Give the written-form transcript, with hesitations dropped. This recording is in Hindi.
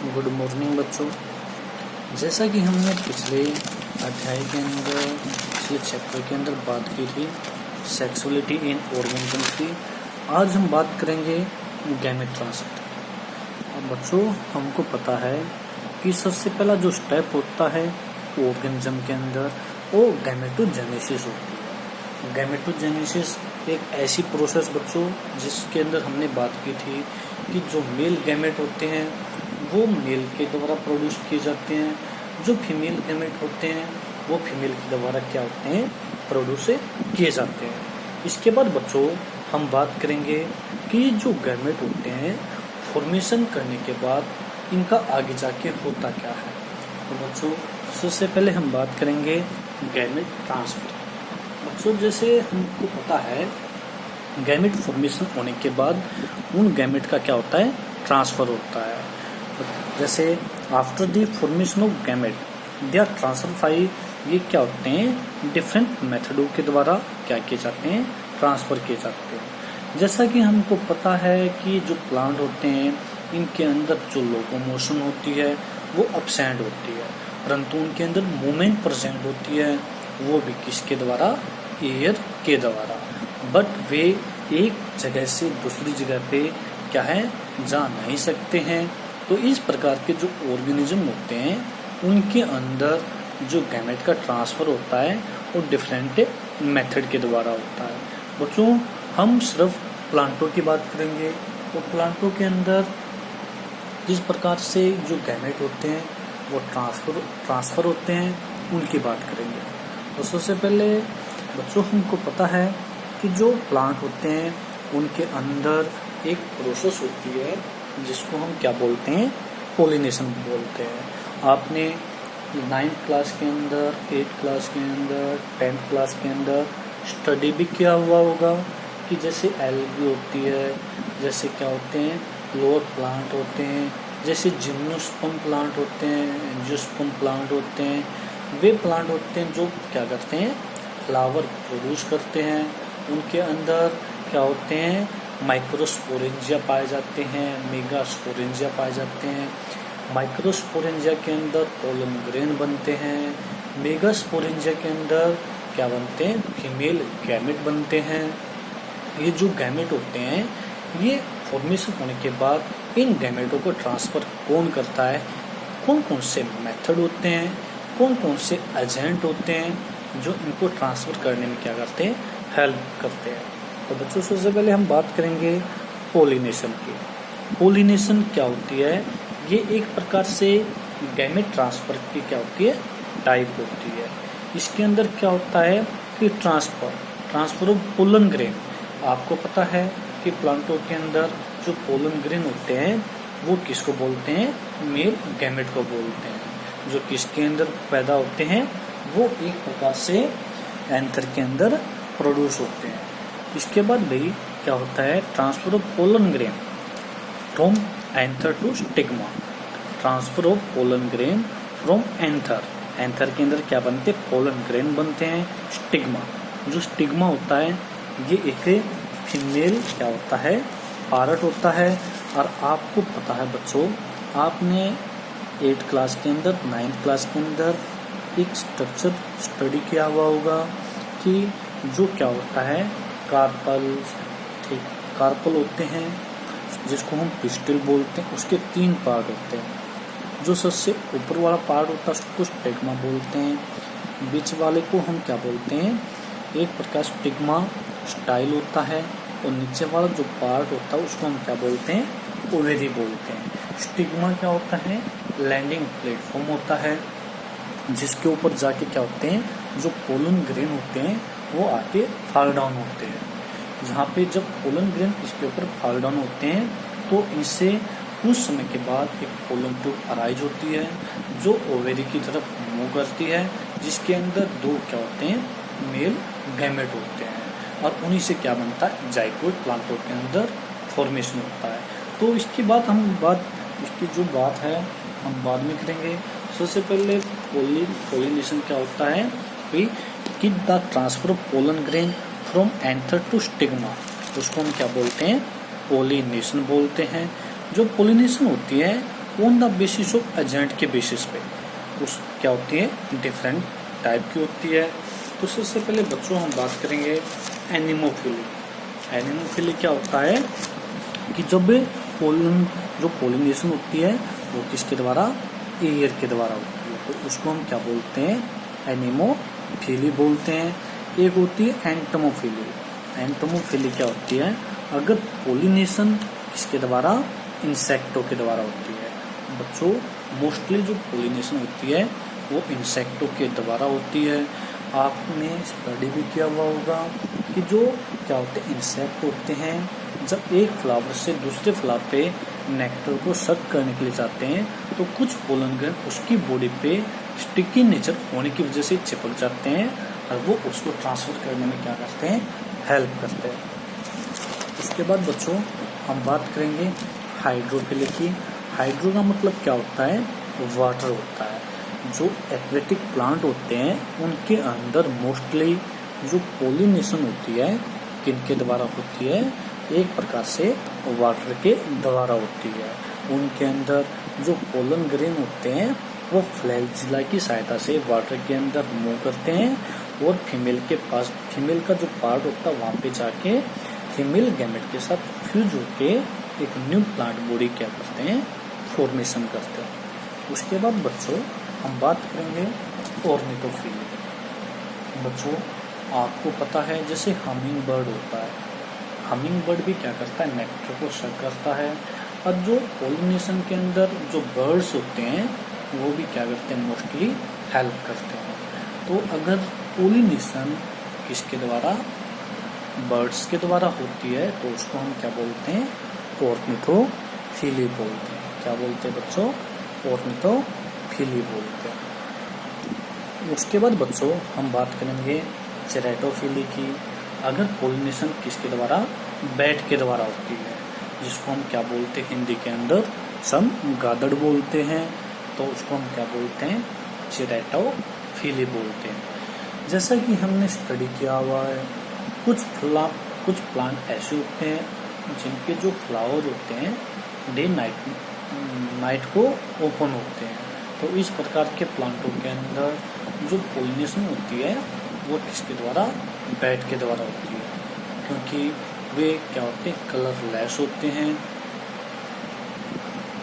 गुड मॉर्निंग बच्चों। जैसा कि हमने पिछले अध्याय के अंदर पिछले चैप्टर के अंदर बात की थी सेक्सुअलिटी इन ऑर्गेनिज्म की, आज हम बात करेंगे गैमेट ट्रांसफर। अब बच्चों हमको पता है कि सबसे पहला जो स्टेप होता है ऑर्गेनिज्म के अंदर वो गैमेटोजेनेसिस होती है। गैमेटोजेनेसिस एक ऐसी प्रोसेस बच्चों जिसके अंदर हमने बात की थी कि जो मेल गैमेट होते हैं वो मेल के द्वारा प्रोड्यूस किए जाते हैं, जो फीमेल गैमेट होते हैं वो फीमेल के द्वारा क्या होते हैं प्रोड्यूस किए जाते हैं। इसके बाद बच्चों हम बात करेंगे कि जो गैमेट होते हैं फॉर्मेशन करने के बाद इनका आगे जाके होता क्या है। तो बच्चों सबसे पहले हम बात करेंगे गैमेट ट्रांसफर। बच्चों जैसे हमको पता है गैमेट फॉर्मेशन होने के बाद उन गैमेट का क्या होता है ट्रांसफर होता है। जैसे after the formation of gamete they are transfer, ये क्या होते हैं डिफरेंट मेथडों के द्वारा क्या किए जाते हैं ट्रांसफर किए जाते हैं। जैसा कि हमको पता है कि जो प्लांट होते हैं इनके अंदर जो लोकोमोशन होती है वो अपसेंट होती है, परंतु उनके अंदर मूवमेंट प्रेजेंट होती है वो भी किसके द्वारा एयर के द्वारा। बट वे एक जगह से दूसरी जगह पे क्या है जा नहीं सकते हैं। तो इस प्रकार के जो ऑर्गेनिज्म होते हैं उनके अंदर जो गैमेट का ट्रांसफर होता है वो डिफरेंट मेथड के द्वारा होता है। बच्चों हम सिर्फ प्लांटों की बात करेंगे तो प्लांटों के अंदर जिस प्रकार से जो गैमेट होते हैं वो ट्रांसफर होते हैं उनकी बात करेंगे। तो सबसे पहले बच्चों हमको पता है कि जो प्लांट होते हैं उनके अंदर एक प्रोसेस होती है जिसको हम क्या बोलते हैं पोलिनेशन बोलते हैं। आपने 9th क्लास के अंदर 8th क्लास के अंदर 10th क्लास के अंदर स्टडी भी किया हुआ होगा कि जैसे एल्गी होती है, जैसे क्या होते हैं लोअर प्लांट होते हैं, जैसे जिम्नोस्पर्म प्लांट होते हैं, एंजियोस्पर्म प्लांट होते हैं। वे प्लांट होते हैं जो क्या करते हैं फ्लावर प्रोड्यूस करते हैं। उनके अंदर क्या होते हैं माइक्रोस्पोरेंजिया पाए जाते हैं, मेगास्पोरेंजिया पाए जाते हैं। माइक्रोस्पोरेंजिया के अंदर पोलन ग्रेन बनते हैं, मेगास्पोरेंजिया के अंदर क्या बनते हैं फीमेल गैमेट बनते हैं। ये जो गैमेट होते हैं ये फॉर्मेशन होने के बाद इन गैमेटों को ट्रांसफर कौन करता है, कौन कौन से मेथड होते हैं, कौन कौन से एजेंट होते हैं जो इनको ट्रांसफर करने में क्या करते हैं हेल्प करते हैं। तो बच्चों सबसे पहले हम बात करेंगे पोलिनेशन की। पोलिनेशन क्या होती है, ये एक प्रकार से गैमेट ट्रांसफर की क्या होती है टाइप होती है। इसके अंदर क्या होता है कि ट्रांसफर ऑफ पोलन ग्रेन। आपको पता है कि प्लांटों के अंदर जो पोलन ग्रेन होते हैं वो किसको बोलते हैं मेल गैमेट को बोलते हैं, जो किसके अंदर पैदा होते हैं वो एक प्रकार से एंथर के अंदर प्रोड्यूस होते हैं। इसके बाद भाई क्या होता है transfer of pollen grain from anther to stigma. Transfer of pollen grain from anther के अंदर क्या बनते हैं पोलन ग्रेन बनते हैं। स्टिग्मा, जो स्टिग्मा होता है ये एक फीमेल क्या होता है पार्ट होता है। और आपको पता है बच्चों आपने 8th क्लास के अंदर 9th क्लास के अंदर एक स्ट्रक्चर स्टडी किया हुआ होगा कि जो क्या होता है कार्पल होते हैं जिसको हम पिस्टल बोलते हैं, उसके 3 पार्ट होते हैं। जो सबसे ऊपर वाला पार्ट होता है उसको स्टिग्मा बोलते हैं, बीच वाले को हम क्या बोलते हैं एक प्रकार स्टिग्मा स्टाइल होता है, और नीचे वाला जो पार्ट होता है उसको हम क्या बोलते हैं ओवेरी बोलते हैं। स्टिग्मा क्या होता है लैंडिंग प्लेटफॉर्म होता है जिसके ऊपर जाके क्या होते हैं जो पोलन ग्रेन होते हैं वो आके फॉल डाउन होते हैं। जहाँ पे जब पोलन ग्रेन इसके ऊपर फॉल डाउन होते हैं तो इनसे कुछ समय के बाद एक पोलन ट्यूब अराइज होती है जो ओवेरी की तरफ मूव करती है, जिसके अंदर 2 क्या होते हैं मेल गैमेट होते हैं और उन्हीं से क्या बनता है जाइगोट प्लांटों के अंदर फॉर्मेशन होता है। तो इसके बाद इसकी जो बात है हम बाद में करेंगे। सबसे पहले पोलिनेशन क्या होता है कि the transfer of pollen grain from anther to stigma, उसको हम क्या बोलते हैं पोलिनेशन बोलते हैं। जो पोलिनेशन होती है on the basis of agent के बेसिस पे। उस क्या होती है, डिफरेंट टाइप की होती है। तो सबसे पहले बच्चों हम बात करेंगे एनिमोफिली। एनिमोफिली क्या होता है कि जब पोलन जो पोलिनेशन होती है वो किसके द्वारा, एयर के द्वारा होती है, तो उसको हम क्या बोलते हैं, एनिमोफिली बोलते हैं। एक होती है एंटमोफिली। एंटमोफिली क्या होती है, अगर पोलिनेशन किसके द्वारा, इंसेक्टों के द्वारा होती है। बच्चों मोस्टली जो पोलिनेशन होती है वो इंसेक्टों के द्वारा होती है। आपने स्टडी भी किया हुआ होगा कि जो क्या होते हैं, इंसेक्ट होते हैं, जब एक फ्लावर से दूसरे फ्लावर पे नेक्टर को सक करने के लिए जाते हैं तो कुछ पोलन ग्रेन उसकी बॉडी पे स्टिकी नेचर होने की वजह से चिपक जाते हैं और वो उसको ट्रांसफर करने में क्या करते हैं, हेल्प करते हैं। उसके बाद बच्चों हम बात करेंगे हाइड्रोफिली की। हाइड्रो का मतलब क्या होता है, वाटर होता है। जो एक्वेटिक प्लांट होते हैं उनके अंदर मोस्टली जो पोलिनेशन होती है किनके द्वारा होती है, एक प्रकार से वाटर के द्वारा होती है। उनके अंदर जो पोलन ग्रेन होते हैं वो फ्लैजिला की सहायता से वाटर के अंदर मूव करते हैं और फीमेल के पास, फीमेल का जो पार्ट होता है वहाँ पे जाके फीमेल गैमेट के साथ फ्यूज होके एक न्यू प्लांट बॉडी क्या करते हैं, फॉर्मेशन करते हैं। उसके बाद बच्चों हम बात करेंगे ऑर्निथोफिली। बच्चों आपको पता है जैसे हमिंग बर्ड होता है, हमिंग बर्ड भी क्या करता है, नेक्टर को सक करता है। और जो पोलिनेशन के अंदर जो बर्ड्स होते हैं वो भी क्या करते हैं, मोस्टली हेल्प करते हैं। तो अगर पोलिनेशन किसके द्वारा, बर्ड्स के द्वारा होती है तो उसको हम क्या बोलते हैं, ऑर्निथोफिली बोलते हैं। क्या बोलते हैं बच्चों, ऑर्निथोफिली बोलते हैं। उसके बाद बच्चों हम बात करेंगे चेरेटोफिली की। अगर पोलिनेशन किसके द्वारा, बैट के द्वारा होती है, जिसको हम क्या बोलते हैं, हिंदी के अंदर चमगादड़ बोलते हैं, तो उसको हम क्या बोलते हैं, चेरेटोफिली बोलते हैं। जैसा कि हमने स्टडी किया हुआ है, कुछ प्लांट ऐसे होते हैं जिनके जो फ्लावर होते हैं डे नाइट को ओपन होते हैं। तो इस प्रकार के प्लांटों के अंदर जो पोलिनेशन होती है वो किसके द्वारा, बैट के द्वारा होती है, क्योंकि वे क्या होते हैं, कलरलेस होते हैं